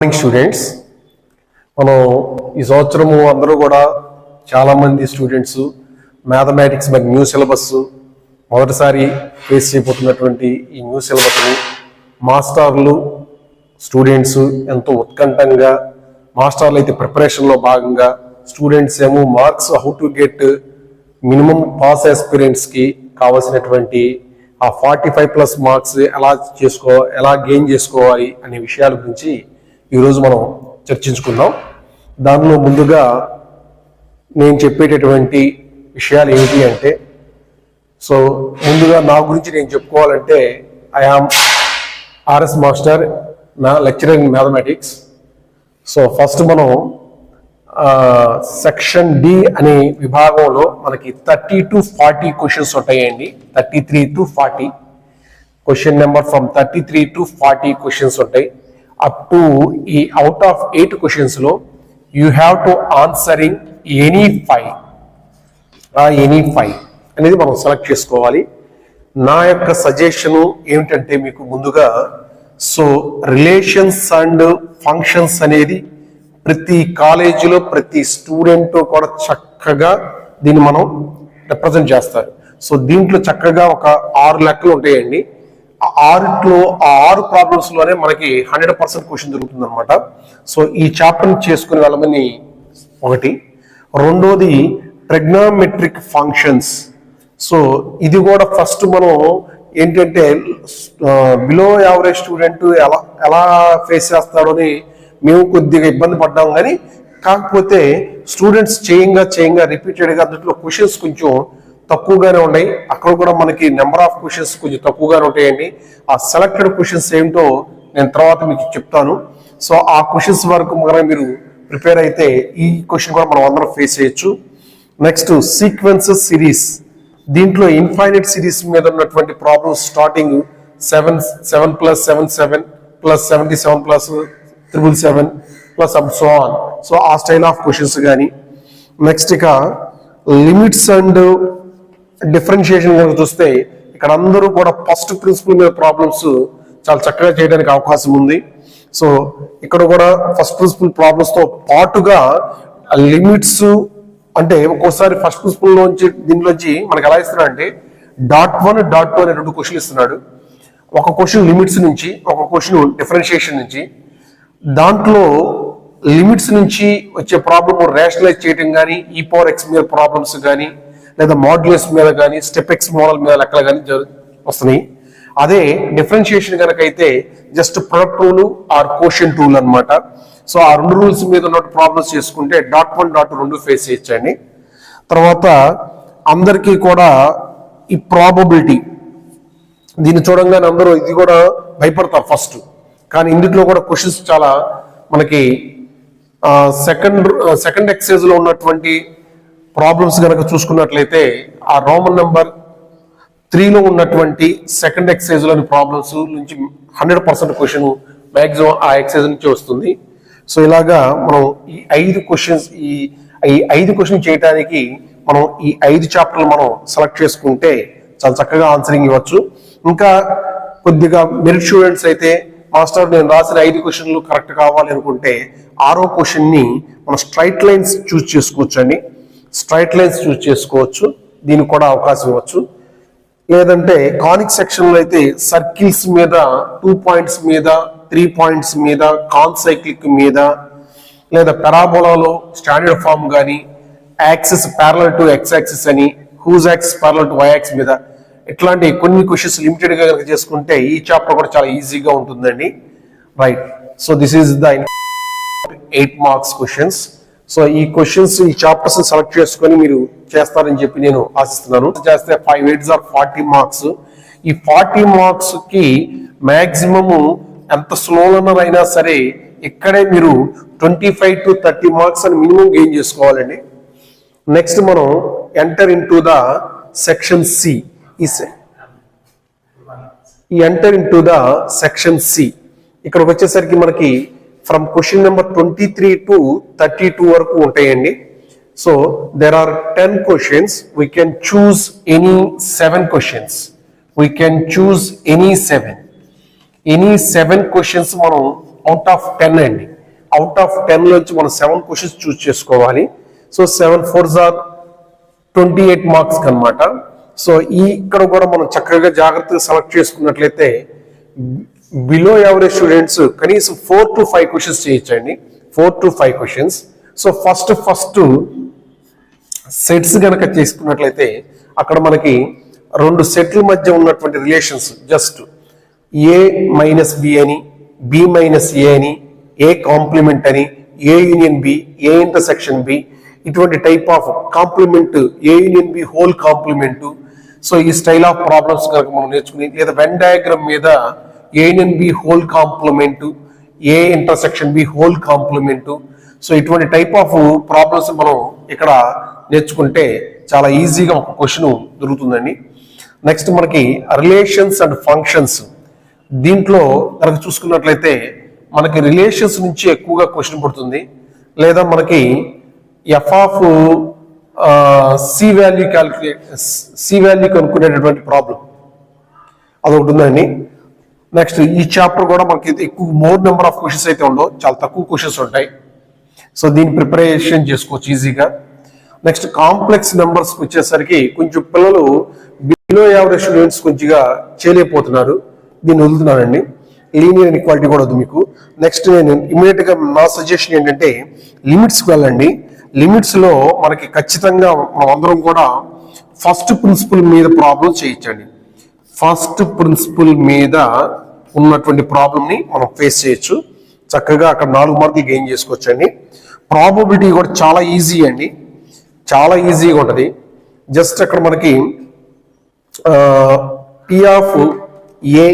Morning students, మనం ఈ సంవత్సరము అందరూ కూడా చాలామంది స్టూడెంట్స్ మ్యాథమెటిక్స్ మరి న్యూ సిలబస్ మొదటిసారి ఫేస్ చేయబోతున్నటువంటి ఈ న్యూ సిలబస్ని మాస్టర్లు స్టూడెంట్స్ ఎంతో ఉత్కంఠంగా, మాస్టర్లు అయితే ప్రిపరేషన్లో భాగంగా, స్టూడెంట్స్ ఏమో marks how to get minimum pass ఆస్పిరెంట్స్కి కావాల్సినటువంటి ఆ 45+ మార్క్స్ ఎలా గెయిన్ చేసుకోవాలి అనే విషయాల గురించి ఈరోజు మనం చర్చించుకుందాం. దానిలో ముందుగా నేను చెప్పేటటువంటి విషయాలు ఏమిటి అంటే, సో ముందుగా నా గురించి నేను చెప్పుకోవాలంటే ఐ ఆమ్ ఆర్ఎస్ మాస్టర్, నా lecturer in mathematics. So first మనం సెక్షన్ డి అనే విభాగంలో మనకి 30 to 40 క్వశ్చన్స్ ఉంటాయండి. 33 to 40 question number from 33 to 40 questions ఉంటాయి. అప్ టు ఈ అవుట్ ఆఫ్ 8 క్వశ్చన్స్ లో you have to answering any 5 అనేది మనం సెలెక్ట్ చేసుకోవాలి. నా యొక్క సజెషను ఏమిటంటే మీకు ముందుగా, సో రిలేషన్స్ అండ్ ఫంక్షన్స్ అనేది ప్రతి కాలేజీలో ప్రతి స్టూడెంట్ కూడా చక్కగా దీన్ని మనం రిప్రజెంట్ చేస్తారు. సో దీంట్లో చక్కగా ఒక 6 లెక్కలు ఉంటాయండి. ఆ 6 ప్రాబ్లమ్స్ లోనే మనకి 100% క్వశ్చన్ దొరుకుతుంది అనమాట. సో ఈ చాప్టర్ చేసుకుని వెళ్ళమని ఒకటి. రెండోది ట్రిగ్నోమెట్రిక్ ఫంక్షన్స్. సో ఇది కూడా ఫస్ట్ మనం ఏంటంటే బిలో యావరేజ్ స్టూడెంట్ ఎలా ఫేస్ చేస్తాడో అని మేము కొద్దిగా ఇబ్బంది పడ్డాం. కానీ కాకపోతే స్టూడెంట్స్ చేయంగా రిపీటెడ్గా దాంట్లో క్వశ్చన్స్ కొంచెం తక్కువగానే ఉన్నాయి. అక్కడ కూడా మనకి నెంబర్ ఆఫ్ క్వశ్చన్స్ కొంచెం తక్కువగానే ఉంటాయండి. ఆ సెలెక్టెడ్ క్వశ్చన్స్ ఏమిటో నేను తర్వాత మీకు చెప్తాను. సో ఆ క్వశ్చన్స్ వరకు మనం మీరు ప్రిపేర్ అయితే ఈ క్వశ్చన్ కూడా మనం అందరం ఫేస్ చేయొచ్చు. Next sequences series. దీంట్లో ఇన్ఫైనైట్ సిరీస్ మీద ఉన్నటువంటి problems starting 7 + 7 7 + 77 + 777 + up so on. So ఆ స్టైల్ ఆఫ్ క్వశ్చన్స్ కానీ, నెక్స్ట్ ఇక లిమిట్స్ అండ్ డిఫరెన్షియేషన్ కనుక చూస్తే ఇక్కడ అందరూ కూడా ఫస్ట్ ప్రిన్సిపల్ మీద ప్రాబ్లమ్స్ చాలా చక్కగా చేయడానికి అవకాశం ఉంది. సో ఇక్కడ కూడా ఫస్ట్ ప్రిన్సిపల్ ప్రాబ్లమ్స్ తో పాటుగా లిమిట్స్ అంటే ఒక్కోసారి ఫస్ట్ ప్రిన్సిపల్ లోంచి దీనిలోంచి మనకి ఎలా ఇస్తున్నాడు అంటే .1, .2 అనే 2 క్వశ్చన్లు ఇస్తున్నాడు. ఒక క్వశ్చన్ లిమిట్స్ నుంచి, ఒక క్వశ్చన్ డిఫరెన్షియేషన్ నుంచి. దాంట్లో లిమిట్స్ నుంచి వచ్చే ప్రాబ్లమ్ రేషనలైజ్ చేయడం కానీ, e⁴x మీద ప్రాబ్లమ్స్ కానీ, లేదా మాడ్యులస్ మీద కానీ, స్టెప్ ఎక్స్ మోడల్ మీద లెక్కలు కానీ వస్తున్నాయి. అదే డిఫరెన్షియేషన్ కనుక అయితే just product rule or quotient rule అనమాట. సో ఆ 2 రూల్స్ మీద ఉన్న ప్రాబ్లమ్స్ చేసుకుంటే .1, .2 2 ఫేస్ చేయొచ్చండి. తర్వాత అందరికీ కూడా ఈ ప్రాబబిలిటీ, దీన్ని చూడంగానే అందరూ ఇది కూడా భయపడతారు ఫస్ట్. కానీ ఇందులో కూడా క్వశ్చన్స్ చాలా మనకి సెకండ్ ఎక్సైజ్ లో ఉన్నటువంటి ప్రాబ్లమ్స్ కనుక చూసుకున్నట్లయితే ఆ రోమన్ నెంబర్ 3లో ఉన్నటువంటి సెకండ్ ఎక్సైజ్ లోని ప్రాబ్లమ్స్ నుంచి 100% క్వశ్చన్ మ్యాక్సిమం ఆ ఎక్సైజ్ నుంచి వస్తుంది. సో ఇలాగా మనం ఈ 5 క్వశ్చన్ చేయడానికి మనం ఈ 5 చాప్టర్లు మనం సెలెక్ట్ చేసుకుంటే చాలా చక్కగా ఆన్సరింగ్ ఇవ్వచ్చు. ఇంకా కొద్దిగా మెరిట్ స్టూడెంట్స్ అయితే, మాస్టర్ నేను రాసిన 5 క్వశ్చన్లు కరెక్ట్ కావాలి అనుకుంటే 6వ క్వశ్చన్ ని మనం స్ట్రైట్ లైన్స్ చూస్ చేసుకోవచ్చు అండి. స్ట్రైట్ లైన్స్ చూస్ చేసుకోవచ్చు, దీనికి కూడా అవకాశం ఇవ్వచ్చు. లేదంటే కానిక్ సెక్షన్ లో అయితే సర్కిల్స్ మీద, 2 పాయింట్స్ మీద, 3 పాయింట్స్ మీద, కాన్సైక్లిక్ మీద, లేదా పెరాబోలాలో స్టాండర్డ్ ఫార్మ్ కానీ, axis parallel to X axis అని, whose axis parallel to Y axis మీద, ఇట్లాంటి కొన్ని క్వశ్చన్స్ లిమిటెడ్ గా కనుక చేసుకుంటే ఈ చాప్టర్ కూడా చాలా ఈజీగా ఉంటుందండి. Right. So this is the 8 marks questions. So ఈ క్వశ్చన్స్, ఈ చాప్టర్స్ సెలెక్ట్ చేసుకొని మీరు చేస్తారని చెప్పి నేను ఆశిస్తున్నాను. చేస్తే 5 8s are 40 మార్క్స్. ఈ 40 మార్క్స్ కి మాక్సిమము ఎంత స్లోలనర్ అయినా సరే ఇక్కడే మీరు 25 to 30 మార్క్స్ అని మినిమం గెయిన్ చేసుకోవాలండి. నెక్స్ట్ మనం enter into the section C. ఈ enter into the section C ఇక్కడికి వచ్చేసరికి మనకి ఫ్రమ్ క్వశ్చన్ నెంబర్ 23 to 32 వరకు ఉంటాయండి. So there are 10 questions. We can choose any 7 questions. We can choose any 7 questions మనం out of 10 అండి. Out of 10 నుంచి మనం 7 క్వశ్చన్స్ చూస్ చేసుకోవాలి. సో 7 4s are 28 మార్క్స్ అన్నమాట. సో ఇక్కడ కూడా మనం చక్కగా జాగ్రత్తగా సెలెక్ట్ చేసుకున్నట్లయితే బిలో యావరేజ్ స్టూడెంట్స్ కనీసం 4 to 5 క్వశ్చన్స్ చేయొచ్చండి. 4 to 5 questions. So first sets కనుక చేసుకున్నట్లయితే అక్కడ మనకి 2 సెట్ల మధ్య ఉన్నటువంటి relations just A minus B అని, బి మైనస్ ఏ అని, ఏ కాంప్లిమెంట్ అని, A union B, A intersection B, ఇటువంటి type of complement, A union B whole complement. So ఈ స్టైల్ ఆఫ్ ప్రాబ్లమ్స్ కనుక మనం నేర్చుకుని, లేదా వెన్ డయాగ్రామ్ మీద A union B whole complement, A intersection B whole complement. So ఇటువంటి type of problems మనం ఇక్కడ నేర్చుకుంటే చాలా ఈజీగా ఒక క్వశ్చన్ దొరుకుతుందండి. నెక్స్ట్ మనకి రిలేషన్స్ అండ్ ఫంక్షన్స్. దీంట్లో కనుక చూసుకున్నట్లయితే మనకి రిలేషన్స్ నుంచి ఎక్కువగా క్వశ్చన్ పడుతుంది, లేదా మనకి ఎఫ్ ఆఫ్ సి వాల్యూ కనుక్కునేటటువంటి ప్రాబ్లం అదొకటి ఉందండి. నెక్స్ట్ ఈ చాప్టర్ కూడా మనకి ఎక్కువ మోర్ నెంబర్ ఆఫ్ క్వశ్చన్స్ అయితే ఉండవు, చాలా తక్కువ క్వశ్చన్స్ ఉంటాయి. సో దీని ప్రిపరేషన్ చేసుకోవచ్చు ఈజీగా. నెక్స్ట్ కాంప్లెక్స్ నెంబర్స్ వచ్చేసరికి కొంచెం పిల్లలు బిలో యావరేజ్ స్టూడెంట్స్ కొంచెంగా చేయలేకపోతున్నారు, దీన్ని వదులుతున్నానండి. లీనియర్ ఇన్ఈక్వాలిటీ కూడా వద్దు మీకు. నెక్స్ట్ నేను ఇమీడియట్ గా నా సజెషన్ ఏంటంటే లిమిట్స్కి వెళ్ళండి. లిమిట్స్ లో మనకి ఖచ్చితంగా మనం అందరం కూడా ఫస్ట్ ప్రిన్సిపల్ మీద ప్రాబ్లం చేయించండి. ఫస్ట్ ప్రిన్సిపల్ మీద ఉన్నటువంటి ప్రాబ్లమ్ ని మనం ఫేస్ చేయొచ్చు. చక్కగా అక్కడ 4 మార్కులు గెయిన్ చేసుకోవచ్చండి. ప్రాబబిలిటీ కూడా చాలా ఈజీ అండి, చాలా ఈజీగా ఉంటుంది. జస్ట్ అక్కడ మనకి పి ఆఫ్ ఏ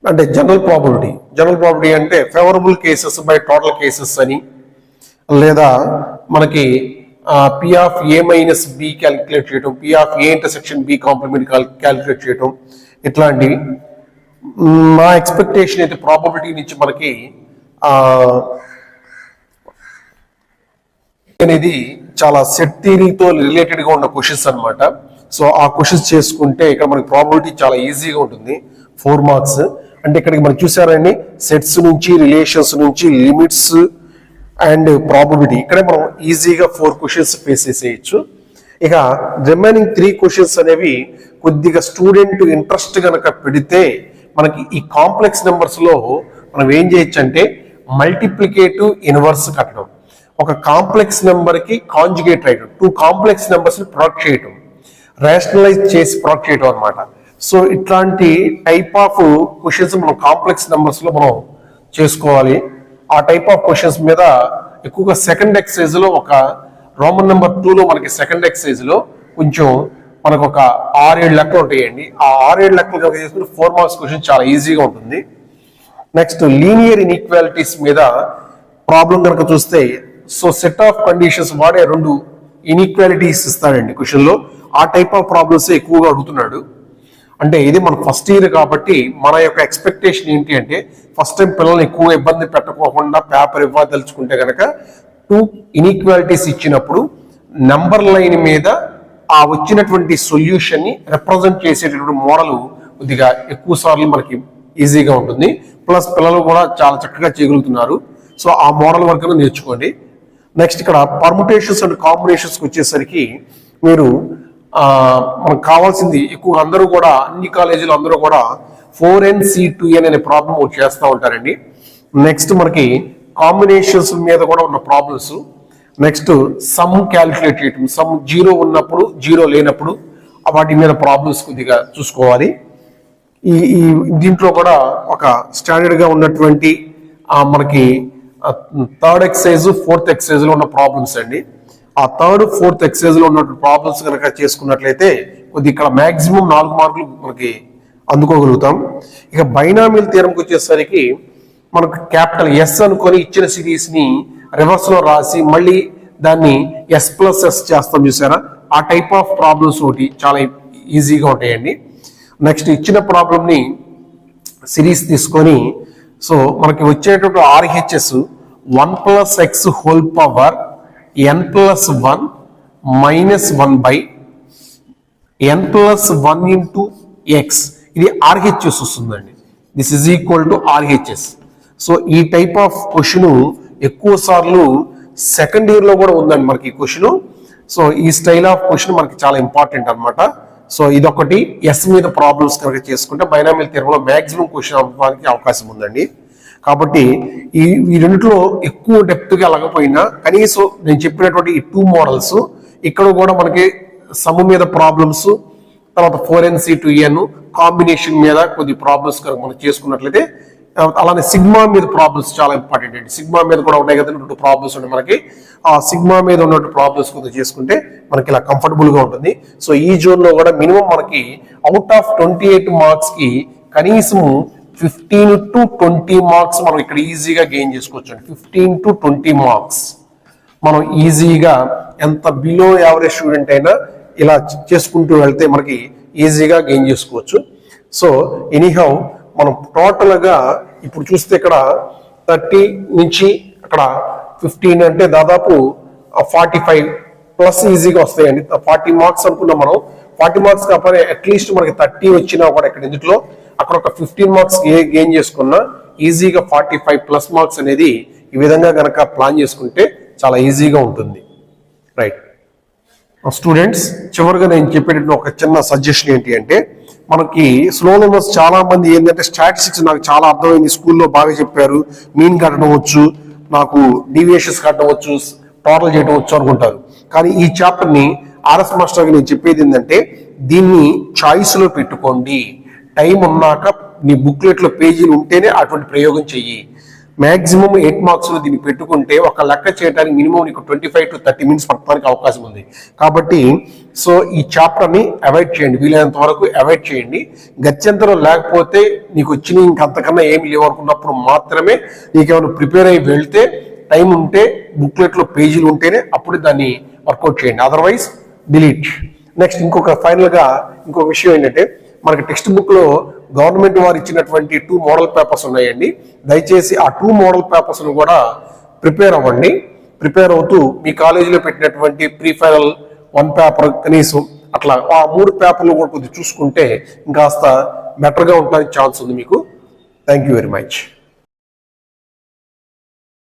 అంటే జనరల్ ప్రాబబిలిటీ అంటే favourable cases by total cases అని, లేదా మనకి P of A minus B calculate చేయటం, P of A intersection B complement calculate చేయటం, ఇట్లాంటివి. నా ఎక్స్పెక్టేషన్ అయితే ప్రాబబిలిటీ నుంచి మనకి అనేది చాలా సెట్ థియరీతో రిలేటెడ్ గా ఉన్న క్వశ్చన్స్ అన్నమాట. సో ఆ క్వశ్చన్స్ చేసుకుంటే ఇక్కడ మనకి ప్రాబబిలిటీ చాలా ఈజీగా ఉంటుంది. 4 మార్క్స్ అంటే ఇక్కడికి మనం చూసారండి, సెట్స్ నుంచి, రిలేషన్స్ నుంచి, లిమిట్స్ అండ్ ప్రాబబిలిటీ, ఇక్కడే మనం ఈజీగా 4 క్వశ్చన్స్ ఫేస్ చేసేయచ్చు. ఇక రిమైనింగ్ 3 క్వశ్చన్స్ అనేవి కొద్దిగా స్టూడెంట్ ఇంట్రెస్ట్ కనుక పెడితే మనకి ఈ కాంప్లెక్స్ నెంబర్స్ లో మనం ఏం చేయొచ్చు అంటే మల్టిప్లికేటివ్ ఇన్వర్స్ కట్టడం, ఒక కాంప్లెక్స్ నెంబర్ కి కాంజుగేట్ రాయడం, 2 కాంప్లెక్స్ నెంబర్స్ ని ప్రొడక్ట్ చేయడం, రేషనలైజ్ చేసి ప్రొడక్ట్ చేయడం అనమాట. సో ఇట్లాంటి టైప్ ఆఫ్ క్వశ్చన్స్ మనం కాంప్లెక్స్ నెంబర్స్ లో మనం చేసుకోవాలి. ఆ టైప్ ఆఫ్ క్వశ్చన్స్ మీద ఎక్కువగా సెకండ్ ఎక్సైజ్ లో ఒక రోమన్ నెంబర్ 2 లో మనకి సెకండ్ ఎక్సైజ్ లో కొంచెం మనకు ఒక 6-7 లెక్కలు ఉంటాయండి. ఆ 6-7 లెక్కలు కనుక చేసుకుంటే 4 మార్క్స్ క్వశ్చన్ చాలా ఈజీగా ఉంటుంది. నెక్స్ట్ లీనియర్ ఇన్ఈక్వాలిటీస్ మీద ప్రాబ్లం కనుక చూస్తే, సో సెట్ ఆఫ్ కండిషన్స్ వాడే 2 ఇన్ఈక్వాలిటీస్ ఇస్తాడండి క్వశ్చన్ లో. ఆ టైప్ ఆఫ్ ప్రాబ్లమ్స్ ఎక్కువగా అడుగుతున్నాడు. అంటే ఇది మన ఫస్ట్ ఇయర్ కాబట్టి మన యొక్క ఎక్స్పెక్టేషన్ ఏంటి అంటే ఫస్ట్ టైం పిల్లల్ని ఎక్కువ ఇబ్బంది పెట్టకోకుండా పేపర్ ఇవ్వదలుచుకుంటే కనుక 2 ఇన్ఈక్వాలిటీస్ ఇచ్చినప్పుడు నంబర్ లైన్ మీద ఆ వచ్చినటువంటి సొల్యూషన్ ని రిప్రజెంట్ చేసేటటువంటి మోడల్ కొద్దిగా ఎక్కువ సార్లు మనకి ఈజీగా ఉంటుంది. ప్లస్ పిల్లలు కూడా చాలా చక్కగా చేయగలుగుతున్నారు. సో ఆ మోడల్ వరకు నేర్చుకోండి. నెక్స్ట్ ఇక్కడ పర్ముటేషన్స్ అండ్ కాంబినేషన్స్ వచ్చేసరికి మీరు మనకు కావాల్సింది ఎక్కువ అందరూ కూడా అన్ని కాలేజీలు అందరూ కూడా 4NC2N అనే ప్రాబ్లం చేస్తూ ఉంటారండి. నెక్స్ట్ మనకి కాంబినేషన్స్ మీద కూడా ఉన్న ప్రాబ్లమ్స్. నెక్స్ట్ సమ్ క్యాలిక్యులేట్ చేయటం, సమ్ 0 ఉన్నప్పుడు 0 లేనప్పుడు వాటి మీద ప్రాబ్లమ్స్ కొద్దిగా చూసుకోవాలి. ఈ దీంట్లో కూడా ఒక స్టాండర్డ్ గా ఉన్నటువంటి మనకి 3rd ఎక్సైజ్ 4th ఎక్సైజ్ లో ఉన్న ప్రాబ్లమ్స్ అండి. ఆ 3rd 4th ఎక్సైజ్ లో ఉన్న ప్రాబ్లమ్స్ కనుక చేసుకున్నట్లయితే కొద్ది ఇక్కడ మాక్సిమం 4 మార్కులు మనకి అందుకోగలుగుతాం. ఇక బైనామియల్ థియరంకి వచ్చేసరికి మనకు క్యాపిటల్ ఎస్ అనుకొని ఇచ్చిన సిరీస్ ని రివర్స్ లో రాసి మళ్ళీ దాన్ని S+S చేస్తాం చూసారా, ఆ టైప్ ఆఫ్ ప్రాబ్లమ్స్ ఒకటి చాలా ఈజీగా ఉంటాయండి. నెక్స్ట్ ఇచ్చిన ప్రాబ్లమ్ ని సిరీస్ తీసుకొని, సో మనకి వచ్చేటప్పుడు RHS 1 + x whole power n+1 - 1 / n+1 × x, ఇది RHS వస్తుందండి. This is equal to RHS. So ఈ టైప్ ఆఫ్ క్వశ్చన్ ఎక్కువ సార్లు సెకండ్ ఇయర్ లో కూడా ఉందండి మనకి ఈ క్వశ్చన్. సో ఈ స్టైల్ ఆఫ్ క్వశ్చన్ మనకి చాలా ఇంపార్టెంట్ అన్నమాట. సో ఇదొకటి ఎస్ మీద ప్రాబ్లమ్స్ కనుక చేసుకుంటే బైనామియల్ థియరమ్ లో మాక్సిమం క్వశ్చన్ అవ్వడానికి అవకాశం ఉందండి. కాబట్టి ఈ రెండిట్లో ఎక్కువ డెప్త్ గా వెళ్ళకపోయినా కనీసం నేను చెప్పినటువంటి ఈ 2 మోడల్స్ ఇక్కడ కూడా మనకి సమ్ మీద ప్రాబ్లమ్స్, తర్వాత 4NC 2n కాంబినేషన్ మీద కొద్ది ప్రాబ్లమ్స్ కనుక మనం చేసుకున్నట్లయితే, అలానే సిగ్మా మీద ప్రాబ్లమ్స్ చాలా ఇంపార్టెంట్ అండి. సిగ్మా మీద కూడా ఉన్నాయి కదా 2 ప్రాబ్లమ్స్ ఉన్నాయి మనకి. ఆ సిగ్మా మీద ఉన్నట్టు ప్రాబ్లమ్స్ కొంచెం చేసుకుంటే మనకి ఇలా కంఫర్టబుల్ గా ఉంటుంది. సో ఈ జోన్ లో కూడా మినిమం మనకి అవుట్ ఆఫ్ 28 మార్క్స్ కి కనీసం 15 to 20 మార్క్స్ మనం ఇక్కడ ఈజీగా గెయిన్ చేసుకోవచ్చు అండి. 15 to 20 మార్క్స్ మనం ఈజీగా, ఎంత బిలో యావరేజ్ స్టూడెంట్ అయినా ఇలా చేసుకుంటూ వెళ్తే మనకి ఈజీగా గెయిన్ చేసుకోవచ్చు. సో ఎనీహౌ మనం టోటల్ గా ఇప్పుడు చూస్తే ఇక్కడ 30 నుంచి అక్కడ 15 అంటే దాదాపు 45 ప్లస్ ఈజీగా వస్తాయండి. 40 మార్క్స్ అనుకున్నాం మనం. 40 మార్క్స్ కాకపోతే అట్లీస్ట్ మనకి 30 వచ్చినా కూడా ఇక్కడ ఇందులో అక్కడ ఒక 15 మార్క్స్ గెయిన్ చేసుకున్నా ఈజీగా 45 ప్లస్ మార్క్స్ అనేది ఈ విధంగా కనుక ప్లాన్ చేసుకుంటే చాలా ఈజీగా ఉంటుంది. రైట్ స్టూడెంట్స్, చివరిగా నేను చెప్పేటట్టు ఒక చిన్న సజెషన్ ఏంటి అంటే, మనకి స్లో లెర్నర్స్ చాలా మంది ఏంటంటే స్టాటిస్టిక్స్ నాకు చాలా అర్థమైంది, స్కూల్లో బాగా చెప్పారు, మీన్ కట్టడం వచ్చు, నాకు డీవియేషన్స్ కట్టడం వచ్చు, టోటల్ చేయడం వచ్చు అనుకుంటారు. కానీ ఈ చాప్టర్ ని ఆర్ఎస్ మాస్టర్కి నేను చెప్పేది ఏంటంటే, దీన్ని చాయిస్ లో పెట్టుకోండి. టైం ఉన్నాక నీ బుక్లెట్ లో పేజీలు ఉంటేనే అటువంటి ప్రయోగం చెయ్యి. మాక్సిమం 8 మార్క్స్ లో దీన్ని పెట్టుకుంటే ఒక లెక్క చేయడానికి మినిమం నీకు 25 to 30 మినిట్స్ పడటానికి అవకాశం ఉంది. కాబట్టి సో ఈ చాప్టర్ ని అవాయిడ్ చేయండి, వీలైనంత వరకు అవాయిడ్ చేయండి. గత్యంతరం లేకపోతే నీకు వచ్చిన ఇంకంతకన్నా ఏమి లేవు అనుకున్నప్పుడు మాత్రమే నీకేమైనా ప్రిపేర్ అయ్యి వెళ్తే, టైం ఉంటే బుక్లెట్ లో పేజీలు ఉంటేనే అప్పుడు దాన్ని వర్కౌట్ చేయండి, అదర్వైజ్ డిలీట్. నెక్స్ట్ ఫైనల్ గా ఇంకొక విషయం ఏంటంటే, మనకి టెక్స్ట్ బుక్ లో గవర్నమెంట్ వారు ఇచ్చినటువంటి 2 మోడల్ పేపర్స్ ఉన్నాయండి. దయచేసి ఆ 2 మోడల్ పేపర్స్ ను కూడా ప్రిపేర్ అవ్వండి. ప్రిపేర్ అవుతూ మీ కాలేజీలో పెట్టినటువంటి ప్రీ ఫైనల్ 1 పేపర్ కనీసం అట్లా ఆ 3 పేపర్లు కూడా కొద్దిగా చూసుకుంటే ఇంకాస్త బెటర్గా ఉండడానికి ఛాన్స్ ఉంది మీకు. Thank you very much.